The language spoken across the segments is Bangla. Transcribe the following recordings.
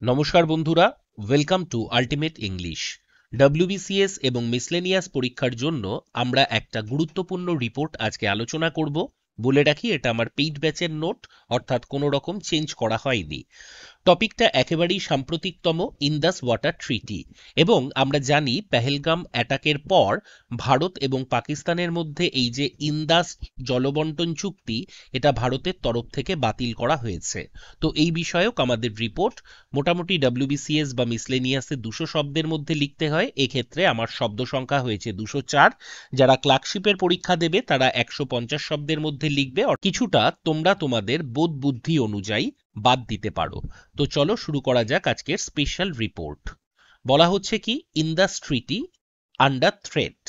নমস্কার বন্ধুরা, welcome to ultimate English. WBCS এবং মিসলেনিয়াস পরীক্ষার জন্য আমরা একটা গুরুত্বপূর্ণ রিপোর্ট আজকে আলোচনা করব। বলে রাখি, এটা আমার পেইড ব্যাচের নোট, অর্থাৎ কোনো রকম চেঞ্জ করা হয়নি। টপিকটা একেবারেই সাম্প্রতিকতম, ইন্দাস ওয়াটার ট্রিটি। এবং আমরা জানি পেহেলগাম অ্যাটাকের পর ভারত এবং পাকিস্তানের মধ্যে এই যে ইন্দাস জলবন্টন চুক্তি, এটা ভারতের তরফ থেকে বাতিল করা হয়েছে। তো এই বিষয়ক আমাদের রিপোর্ট মোটামুটি ডব্লিউবিসিএস বা মিসলেনিয়াসে 200 শব্দের মধ্যে লিখতে হয়। এক্ষেত্রে আমার শব্দ সংখ্যা হয়েছে 204। যারা ক্লার্কশিপের পরীক্ষা দেবে তারা 150 শব্দের মধ্যে লিখবে। আর কিছুটা তোমরা তোমাদের বোধ বুদ্ধি অনুযায়ী বাদ দিতে পারো। তো চলো শুরু করা যাক আজকের স্পেশাল রিপোর্ট। বলা হচ্ছে কি, ইন্দাস ট্রিটি আন্ডার থ্রেট।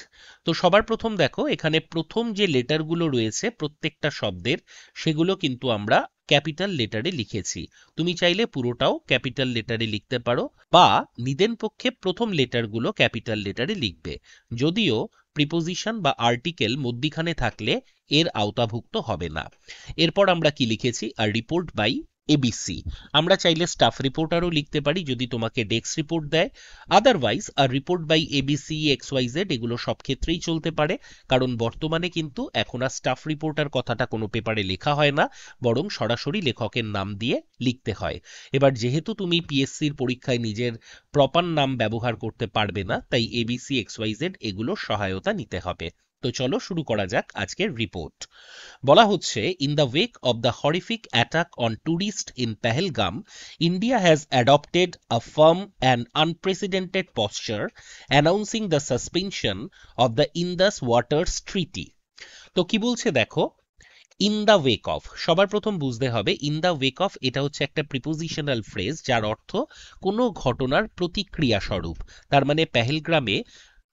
তো সবার প্রথম দেখো, এখানে প্রথম যে লেটারগুলো রয়েছে প্রত্যেকটা শব্দের, সেগুলো কিন্তু আমরা ক্যাপিটাল লেটারে লিখেছি। তুমি চাইলে পুরোটাও ক্যাপিটাল লেটারে লিখতে পারো, বা নিদেন পক্ষে প্রথম লেটারগুলো ক্যাপিটাল লেটারে লিখবে। যদিও প্রিপোজিশন বা আর্টিকেল মধ্যিখানে থাকলে এর আওতাভুক্ত হবে না। এরপর আমরা কি লিখেছি, আর রিপোর্ট বাই এবিসি। আমরা চাইলে স্টাফ রিপোর্টারও লিখতে পারি যদি তোমাকে ডেস্ক রিপোর্ট দেয়। আদারওয়াইজ আর রিপোর্ট বাই এবিসি, এক্সওয়াইজেড এগুলো সব ক্ষেত্রেই চলতে পারে, কারণ বর্তমানে কিন্তু এখন আর স্টাফ রিপোর্টার কথাটা কোনো পেপারে লেখা হয় না, বরং সরাসরি লেখকের নাম দিয়ে লিখতে হয়। এবার যেহেতু তুমি পিএসসির পরীক্ষায় নিজের প্রপার নাম ব্যবহার করতে পারবে না, তাই এবিসি, এক্সওয়াইজেড এগুলোর সহায়তা নিতে হবে। তো চলো শুরু করা যাক আজকের রিপোর্ট। বলা হচ্ছে, in the ওয়েক of the horrific attack on tourist in Pahalgam, India has adopted a firm and unprecedented posture, announcing the suspension of the Indus Waters Treaty. তো কি বলছে দেখো, ইন দ্য ওয়েক অফ, সবার প্রথম বুঝতে হবে ইন দ্য ওয়েক অফ এটা হচ্ছে একটা প্রিপোজিশনাল ফ্রেজ, যার অর্থ কোনো ঘটনার প্রতিক্রিয়া স্বরূপ। তার মানে পেহেলগ্রামে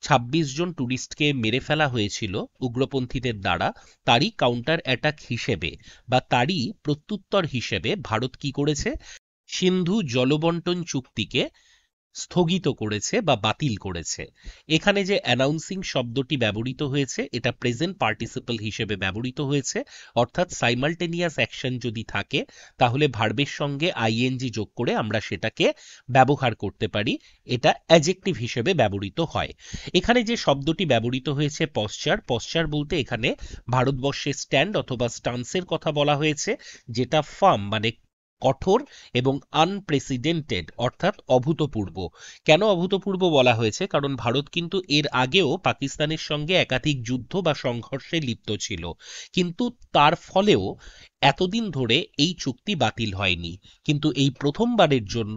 26 জন টুরিস্টকে মেরে ফেলা হয়েছিল উগ্রপন্থীদের দ্বারা, তারই কাউন্টার অ্যাটাক হিসেবে বা তারই প্রত্যুত্তর হিসেবে ভারত কি করেছে, সিন্ধু জলবন্টন চুক্তিকে স্থগিত করেছে বা বাতিল করেছে। এখানে যে অ্যানাউন্সিং শব্দটি ব্যবহৃত হয়েছে, এটা প্রেজেন্ট পার্টিসিপল হিসেবে ব্যবহৃত হয়েছে, অর্থাৎ সাইমালটেনিয়াস অ্যাকশন যদি থাকে তাহলে ভার্বের সঙ্গে আইএনজি যোগ করে আমরা সেটাকে ব্যবহার করতে পারি। এটা অ্যাডজেক্টিভ হিসেবে ব্যবহৃত হয়। এখানে যে শব্দটি ব্যবহৃত হয়েছে পশ্চার, পশ্চার বলতে এখানে ভারতবর্ষের স্ট্যান্ড অথবা স্টান্সের কথা বলা হয়েছে, যেটা ফার্ম মানে কঠোর এবং আনপ্রেসিডেন্টেড অর্থাৎ অভূতপূর্ব। কেন অভূতপূর্ব বলা হয়েছে, কারণ ভারত কিন্তু এর আগেও পাকিস্তানের সঙ্গে একাধিক যুদ্ধ বা সংঘর্ষে লিপ্ত ছিল, কিন্তু তার ফলেও এতদিন ধরে এই চুক্তি বাতিল হয়নি। কিন্তু এই প্রথমবারের জন্য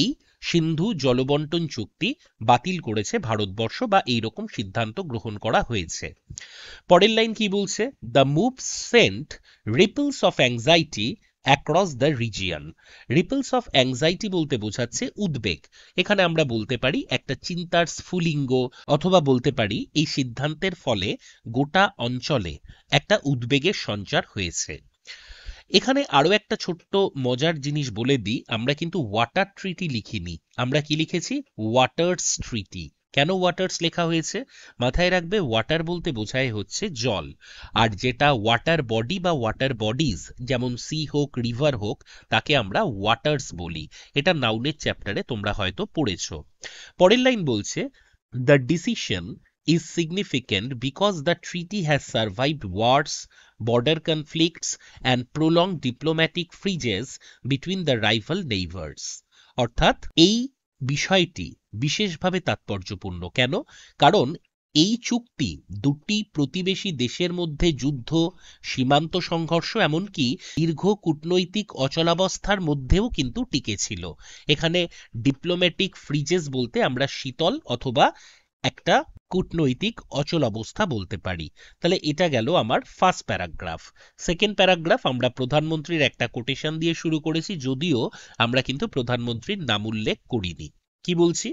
এই সিন্ধু জলবন্টন চুক্তি বাতিল করেছে ভারতবর্ষ, বা এইরকম সিদ্ধান্ত গ্রহণ করা হয়েছে। পরের লাইন কি বলছে, the move sent ripples of anxiety across the region. Ripples of anxiety বলতে বোঝাচ্ছে উদ্বেগ। এখানে আমরা বলতে পারি একটা চিন্তার স্ফুলিঙ্গ, অথবা বলতে পারি এই সিদ্ধান্তের ফলে গোটা অঞ্চলে একটা উদ্বেগের সঞ্চার হয়েছে। এখানে আরো একটা ছোট্ট মজার জিনিস বলে দিই, আমরা কিন্তু ওয়াটার ট্রিটি লিখিনি, আমরা কি লিখেছি, ওয়াটার্স ট্রিটি। কেন ওয়াটার্স লেখা হয়েছে, মাথায় রাখবে ওয়াটার বলতে বোঝায় হচ্ছে জল, আর যেটা ওয়াটার বডি বা ওয়াটার বডিজ, যেমন সি হোক রিভার হোক, তাকে আমরা ওয়াটার্স বলি। এটা নাউনের চ্যাপ্টারে তোমরা হয়তো পড়েছো। পরের লাইন বলছে, the decision is significant because the treaty has survived wars, border conflicts, and prolonged diplomatic frieces between the rival neighbors. অর্থাৎ এই বিষয়টি বিশেষভাবে তাৎপর্যপূর্ণ। কেন, কারণ এই চুক্তি দুটি প্রতিবেশী দেশের মধ্যে যুদ্ধ, সীমান্ত সংঘর্ষ, এমনকি দীর্ঘ কূটনৈতিক অচলাবস্থার মধ্যেও কিন্তু টিকেছিল। এখানে ডিপ্লোম্যাটিক ফ্রিজেস বলতে আমরা শীতল অথবা একটা কূটনৈতিক অচল অবস্থা বলতে পারি। তাহলে এটা গেল আমার ফার্স্ট প্যারাগ্রাফ। সেকেন্ড প্যারাগ্রাফ আমরা প্রধানমন্ত্রীর একটা কোটেশন দিয়ে শুরু করেছি, যদিও আমরা কিন্তু প্রধানমন্ত্রীর নাম উল্লেখ করিনি। কি বলছি,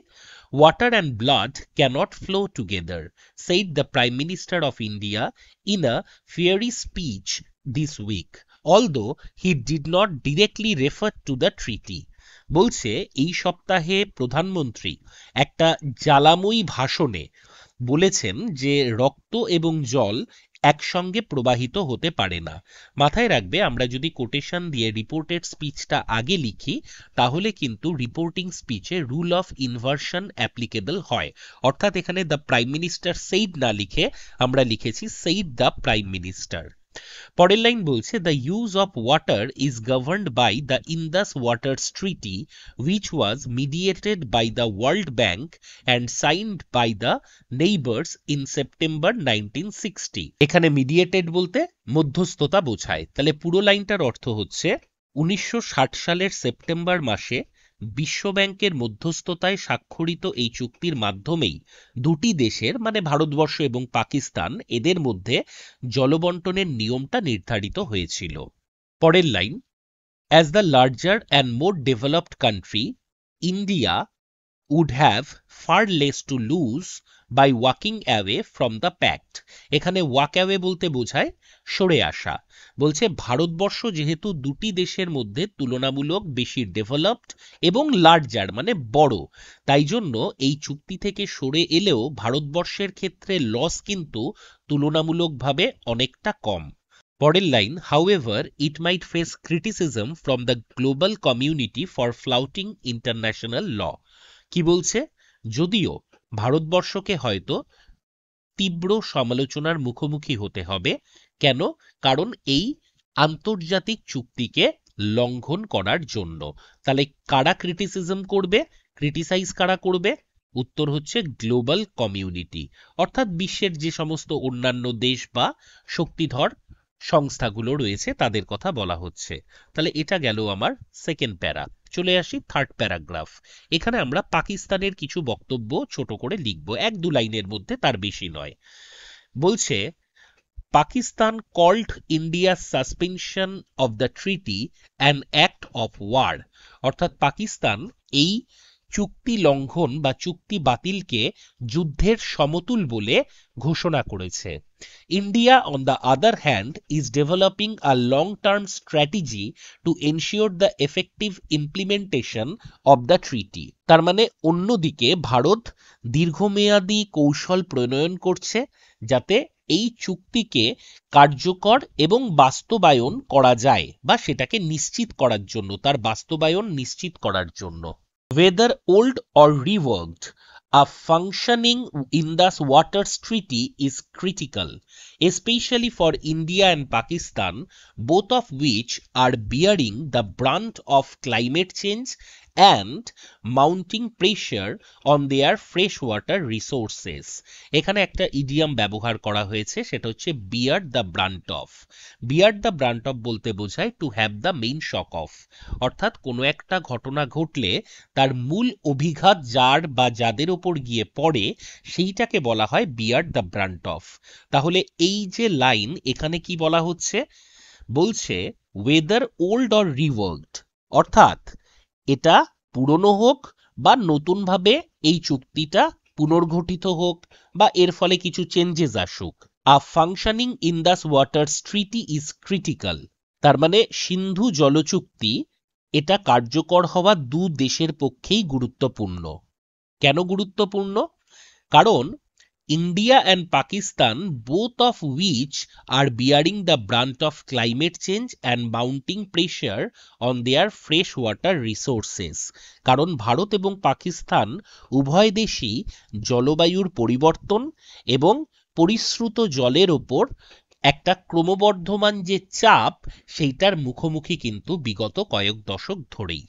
water and blood cannot flow together, said the Prime Minister of India in a fiery speech this week, although he did not directly refer to the treaty. বলছে, এই সপ্তাহে প্রধানমন্ত্রী একটা জ্বালাময়ী ভাষণে বলেছেন যে রক্ত এবং জল একসঙ্গে প্রবাহিত হতে পারে না। মাথায় রাখবে, আমরা যদি কোটেশন দিয়ে রিপোর্টেড স্পিচটা আগে লিখি তাহলে কিন্তু রিপোর্টিং স্পিচে রুল অফ ইনভার্সন অ্যাপ্লিকেবল হয়। অর্থাৎ এখানে দ্য প্রাইম মিনিস্টার সেইড না লিখে আমরা লিখেছি সেইড দ্য প্রাইম মিনিস্টার। পরের লাইন বলছে, the use of water is governed by the Indus waters treaty which was mediated by the World Bank and signed by the neighbours in September 1960। এখানে মিডিয়েটেড বলতে মধ্যস্থতা বোঝায়। তাহলে পুরো লাইনটার অর্থ হচ্ছে 1960 সালের সেপ্টেম্বর মাসে বিশ্বব্যাংকের মধ্যস্থতায় স্বাক্ষরিত এই চুক্তির মাধ্যমেই দুটি দেশের মানে ভারতবর্ষ এবং পাকিস্তান এদের মধ্যে জলবন্টনের নিয়মটা নির্ধারিত হয়েছিল। পরের line, as the larger and more developed country India would have far less to lose by walking away from the pact। এখানে ওয়াক অ্যাওয়ে বলতে বোঝায় সরে আসা। বলছে ভারতবর্ষ যেহেতু দুটি দেশের মধ্যে তুলনামূলক বেশি ডেভেলপড এবং লার্জার মানে বড়, তাই জন্য এই চুক্তি থেকে সরে এলেও ভারতবর্ষের ক্ষেত্রে লস কিন্তু তুলনামূলকভাবে অনেকটা কম। পরের line, however it might face criticism from the global community for flouting international law। কি বলছে, যদিও ভারতবর্ষকে হয়তো তীব্র সমালোচনার মুখোমুখি হতে হবে। কেন? কারণ এই আন্তর্জাতিক চুক্তিকে লঙ্ঘন করার জন্য। তাহলে কারা ক্রিটিসিজম করবে, ক্রিটিসাইজ কারা করবে? উত্তর হচ্ছে গ্লোবাল কমিউনিটি, অর্থাৎ বিশ্বের যে সমস্ত অন্যান্য দেশ বা শক্তিধর সংস্থাগুলো রয়েছে তাদের কথা বলা হচ্ছে। তাহলে এটা গেল আমার সেকেন্ড প্যারা। চলে আসি থার্ড প্যারাগ্রাফ। এখানে আমরা পাকিস্তানের কিছু বক্তব্য ছোট করে লিখব, 1-2 লাইনের মধ্যে, তার বেশি নয়। বলছে, Pakistan called India suspension of the treaty an act of war. অর্থাৎ পাকিস্তান এই চুক্তি লঙ্ঘন বা চুক্তি বাতিলকে যুদ্ধের সমতুল বলে ঘোষণা করেছে। India on the other hand is developing a long term strategy to ensure the effective implementation of the treaty. তার মানে অন্যদিকে ভারত দীর্ঘমেয়াদী কৌশল প্রণয়ন করছে যাতে এই চুক্তিকে কার্যকর এবং বাস্তবায়ন করা যায় বা সেটাকে নিশ্চিত করার জন্য, তার বাস্তবায়ন নিশ্চিত করার জন্য। Whether old or reworked, a functioning Indus Waters Treaty is critical, especially for India and Pakistan, both of which are bearing the brunt of climate change and mounting pressure on their freshwater resources। এখানে একটা ইডিয়াম ব্যবহার করা হয়েছে, সেটা হচ্ছে bear the brunt of। bear the brunt of বলতে বোঝায় to have the main shock of, অর্থাৎ কোনো একটা ঘটনা ঘটলে তার মূল অভিঘাত যার বা যাদের ওপর গিয়ে পড়ে সেইটাকে বলা হয় bear the brunt of। তাহলে এই যে লাইন, এখানে কি বলা হচ্ছে? বলছে whether old or reworked, অর্থাৎ এটা পুরনো হোক বা নতুনভাবে এই চুক্তিটা পুনর্গঠিত হোক বা এর ফলে কিছু চেঞ্জেস আসুক, a functioning Indus waters treaty is critical. তার মানে সিন্ধু জলচুক্তি এটা কার্যকর হওয়া দু দেশের পক্ষেই গুরুত্বপূর্ণ। কেন গুরুত্বপূর্ণ? কারণ India and Pakistan, both of which are bearing the brunt of climate change and mounting pressure on their freshwater resources। কারণ ভারত এবং পাকিস্তান উভয় দেশই জলবায়ুর পরিবর্তন এবং পরিশ্রুত জলের ওপর একটা ক্রমবর্ধমান যে চাপ সেইটার মুখোমুখি কিন্তু বিগত কয়েক দশক ধরেই।